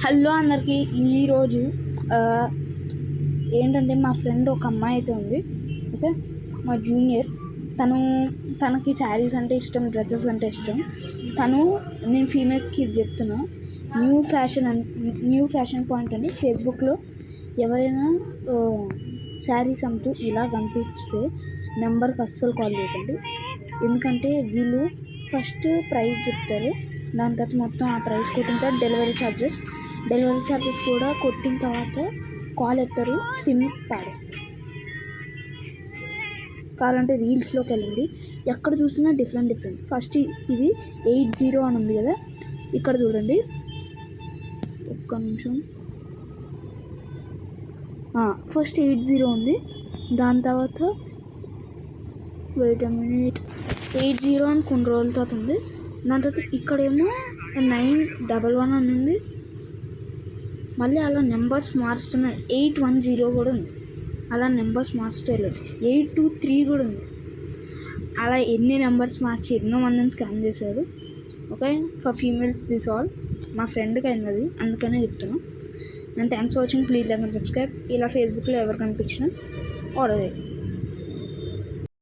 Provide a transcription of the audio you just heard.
Hello అందరికీ. ఈరోజు ఏంటంటే మా ఫ్రెండ్ ఒక అమ్మాయి అయితే ఉంది, ఓకే, మా జూనియర్. తనకి శారీస్ అంటే ఇష్టం, డ్రెస్సెస్ అంటే ఇష్టం. నేను ఫీమేల్స్కి ఇది చెప్తున్నా, న్యూ ఫ్యాషన్ పాయింట్ అని ఫేస్బుక్లో ఎవరైనా శారీస్ అమ్ముతూ ఇలా కనిపిస్తే నెంబర్కి అస్సలు కాల్ చేయకండి. ఎందుకంటే వీళ్ళు ఫస్ట్ ప్రైస్ చెప్తారు, దాని తర్వాత మొత్తం ఆ ప్రైస్ కొట్టిన తర్వాత డెలివరీ ఛార్జెస్ కూడా కొట్టిన తర్వాత కాల్ ఎత్తారు, సిమ్ పాడేస్తారు. కావాలంటే రీల్స్లోకి వెళ్ళండి, ఎక్కడ చూసినా డిఫరెంట్. ఫస్ట్ ఇది 80 అని ఉంది కదా, ఇక్కడ చూడండి, ఒక్క నిమిషం. ఫస్ట్ 80 ఉంది, దాని తర్వాత వెయిట్ అ మినిట్, 80 అని కొన్ని రోజుల తర్వాత ఉంది. దాని తర్వాత ఇక్కడేమో 911 అని ఉంది. మళ్ళీ అలా నెంబర్స్ మార్చుతున్నాయి, 810 కూడా ఉంది. అలా నెంబర్స్ మార్చుతారు, 823 కూడా ఉంది. అలా ఎన్ని నెంబర్స్ మార్చి ఎన్నో మందిని స్కామ్ చేశారు. Okay, for females this all. మా ఫ్రెండ్కి అయింది అది, అందుకనే చెప్తున్నాను. And thanks for watching. Please like and subscribe. ఇలా ఫేస్బుక్లో ఎవరు కనిపించినా ఆర్డర్ చేయండి.